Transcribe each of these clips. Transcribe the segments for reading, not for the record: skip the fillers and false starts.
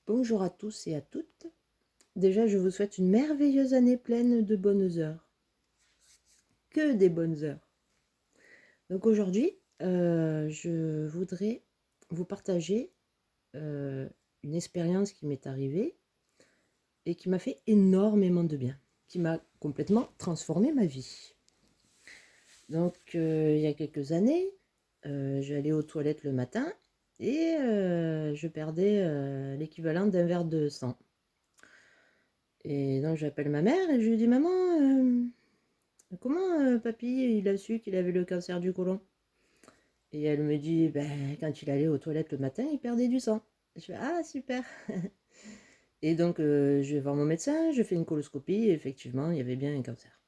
Bonjour à tous et à toutes. Déjà, je vous souhaite une merveilleuse année pleine de bonnes heures. Que des bonnes heures. Donc aujourd'hui, je voudrais vous partager euh, une expérience qui m'est arrivée et qui m'a fait énormément de bien, qui m'a complètement transformé ma vie. Donc, il y a quelques années, j'allais aux toilettes le matin et je perdais l'équivalent d'un verre de sang. Et donc j'appelle ma mère et je lui dis: «Maman, comment papy il a su qu'il avait le cancer du côlon?» Et elle me dit: «Ben, quand il allait aux toilettes le matin, il perdait du sang.» Je fais: «Ah super!» Et donc je vais voir mon médecin, je fais une coloscopie et effectivement, il y avait bien un cancer.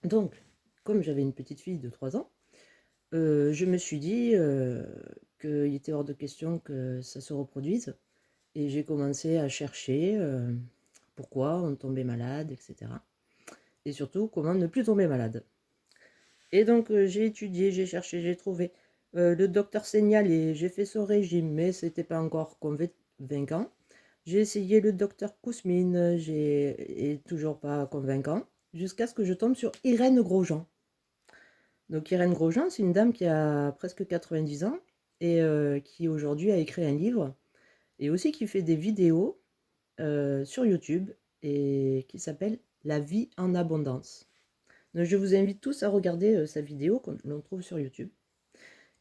Donc, comme j'avais une petite fille de 3 ans, je me suis dit qu'il était hors de question que ça se reproduise. Et j'ai commencé à chercher pourquoi on tombait malade, etc. Et surtout, comment ne plus tomber malade. Et donc, j'ai étudié, j'ai cherché, j'ai trouvé. Le docteur Seignalé, j'ai fait son régime, mais c'était pas encore convaincant. J'ai essayé le docteur Kousmine, et toujours pas convaincant, jusqu'à ce que je tombe sur Irène Grosjean. Donc Irène Grosjean, c'est une dame qui a presque 90 ans et qui aujourd'hui a écrit un livre et aussi qui fait des vidéos sur YouTube et qui s'appelle La vie en abondance. Donc je vous invite tous à regarder sa vidéo que l'on trouve sur YouTube.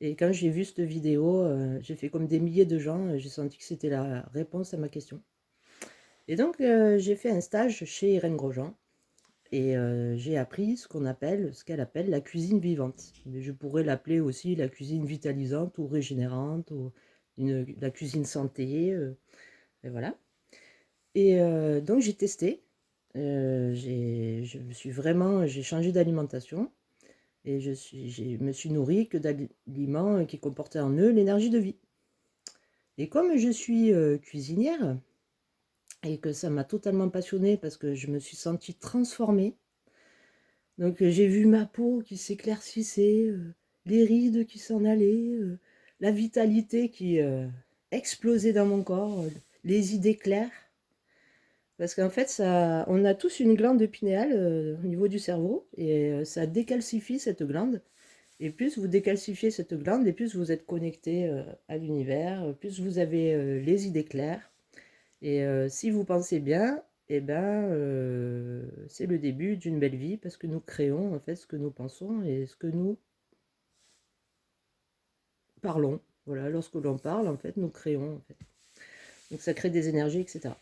Et quand j'ai vu cette vidéo, j'ai fait comme des milliers de gens, j'ai senti que c'était la réponse à ma question. Et donc j'ai fait un stage chez Irène Grosjean et j'ai appris ce qu'elle appelle la cuisine vivante. Mais je pourrais l'appeler aussi la cuisine vitalisante ou régénérante ou la cuisine santé, et voilà. Et donc j'ai testé. J'ai changé d'alimentation et je me suis nourrie que d'aliments qui comportaient en eux l'énergie de vie. Et comme je suis cuisinière et que ça m'a totalement passionnée parce que je me suis sentie transformée, donc j'ai vu ma peau qui s'éclaircissait, les rides qui s'en allaient, la vitalité qui explosait dans mon corps, les idées claires. Parce qu'en fait, on a tous une glande pinéale au niveau du cerveau et ça décalcifie cette glande. Et plus vous décalcifiez cette glande, et plus vous êtes connecté à l'univers, plus vous avez les idées claires. Et si vous pensez bien, eh ben, c'est le début d'une belle vie parce que nous créons en fait ce que nous pensons et ce que nous parlons. Voilà, lorsque l'on parle, en fait, nous créons. En fait. Donc ça crée des énergies, etc.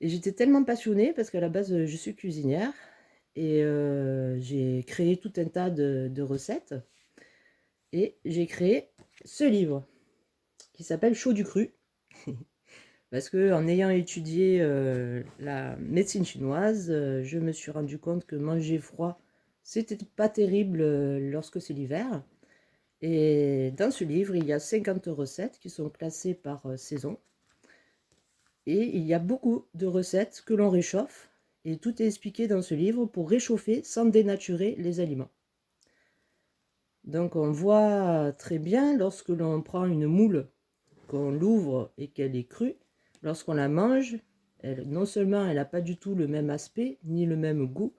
Et j'étais tellement passionnée parce qu'à la base, je suis cuisinière et j'ai créé tout un tas de recettes et j'ai créé ce livre qui s'appelle Chaud du cru. Parce que en ayant étudié la médecine chinoise, je me suis rendu compte que manger froid, c'était pas terrible lorsque c'est l'hiver. Et dans ce livre, il y a 50 recettes qui sont classées par saison. Et il y a beaucoup de recettes que l'on réchauffe. Et tout est expliqué dans ce livre pour réchauffer sans dénaturer les aliments. Donc on voit très bien lorsque l'on prend une moule, qu'on l'ouvre et qu'elle est crue, lorsqu'on la mange, non seulement elle n'a pas du tout le même aspect ni le même goût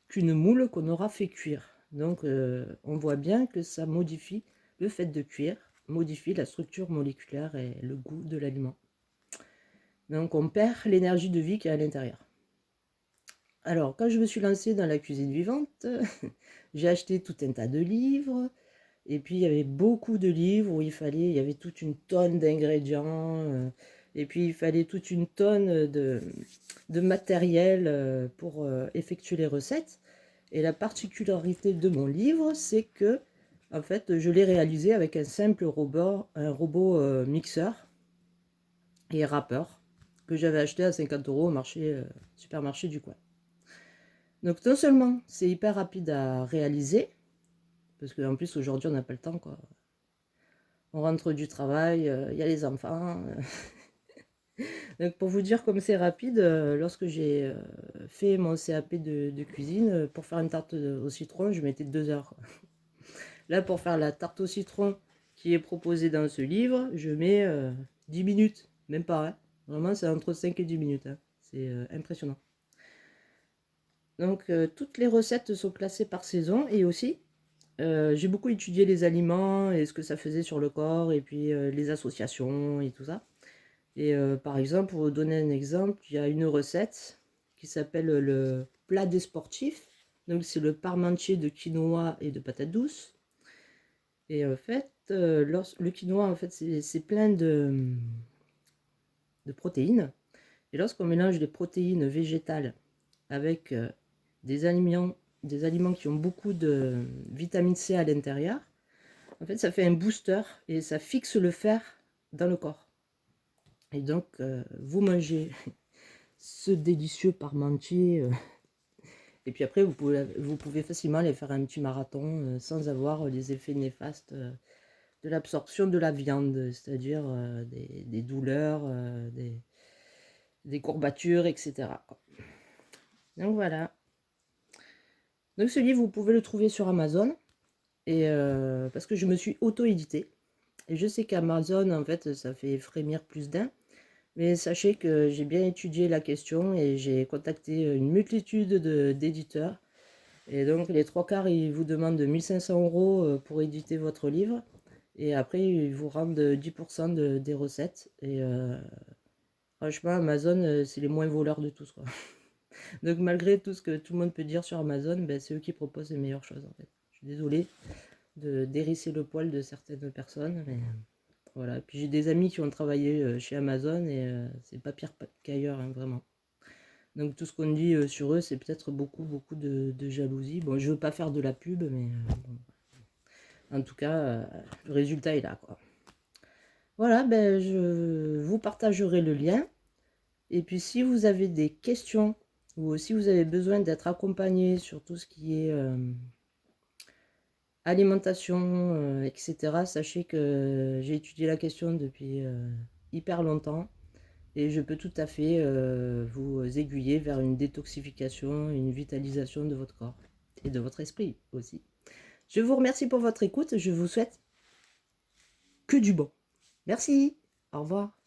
qu'une moule qu'on aura fait cuire. Donc on voit bien que ça modifie le fait de cuire, modifie la structure moléculaire et le goût de l'aliment. Donc on perd l'énergie de vie qui est à l'intérieur. Alors quand je me suis lancée dans la cuisine vivante, j'ai acheté tout un tas de livres. Et puis il y avait beaucoup de livres où il y avait toute une tonne d'ingrédients, et puis il fallait toute une tonne de matériel pour effectuer les recettes. Et la particularité de mon livre, c'est que en fait, je l'ai réalisé avec un robot mixeur et râpeur que j'avais acheté à 50 € au supermarché du coin. Donc non seulement c'est hyper rapide à réaliser, parce qu'en plus aujourd'hui on n'a pas le temps quoi. On rentre du travail, il y a les enfants. Donc pour vous dire comme c'est rapide, lorsque j'ai fait mon CAP de cuisine, pour faire une tarte au citron, je mettais 2 heures. Là, pour faire la tarte au citron qui est proposée dans ce livre, je mets 10 minutes, même pas. Hein. Vraiment, c'est entre 5 et 10 minutes, hein. C'est impressionnant. Donc, toutes les recettes sont classées par saison et aussi, j'ai beaucoup étudié les aliments et ce que ça faisait sur le corps et puis les associations et tout ça. Et par exemple, pour vous donner un exemple, il y a une recette qui s'appelle le plat des sportifs. Donc, c'est le parmentier de quinoa et de patates douces. Et en fait, le quinoa, en fait, c'est plein de protéines. Et lorsqu'on mélange des protéines végétales avec des aliments qui ont beaucoup de vitamine C à l'intérieur, en fait, ça fait un booster et ça fixe le fer dans le corps. Et donc, vous mangez ce délicieux parmentier. Et puis après, vous pouvez facilement aller faire un petit marathon sans avoir les effets néfastes de l'absorption de la viande, c'est-à-dire des douleurs, des courbatures, etc. Donc voilà. Donc ce livre, vous pouvez le trouver sur Amazon. Et parce que je me suis auto-édité. Et je sais qu'Amazon, en fait, ça fait frémir plus d'un. Mais sachez que j'ai bien étudié la question et j'ai contacté une multitude d'éditeurs. Et donc les trois quarts, ils vous demandent 1500 € pour éditer votre livre. Et après, ils vous rendent 10% des recettes. Et franchement, Amazon, c'est les moins voleurs de tous, quoi. Donc malgré tout ce que tout le monde peut dire sur Amazon, ben, c'est eux qui proposent les meilleures choses, en fait. Je suis désolée de dérisser le poil de certaines personnes, mais voilà. Puis j'ai des amis qui ont travaillé chez Amazon et c'est pas pire qu'ailleurs, hein, vraiment. Donc tout ce qu'on dit sur eux, c'est peut-être beaucoup de jalousie. Bon, je veux pas faire de la pub, mais bon. En tout cas, le résultat est là, quoi. Voilà, ben je vous partagerai le lien. Et puis si vous avez des questions ou si vous avez besoin d'être accompagné sur tout ce qui est alimentation, etc., sachez que j'ai étudié la question depuis hyper longtemps et je peux tout à fait vous aiguiller vers une détoxification, une vitalisation de votre corps et de votre esprit aussi. Je vous remercie pour votre écoute, je vous souhaite que du bon. Merci, au revoir.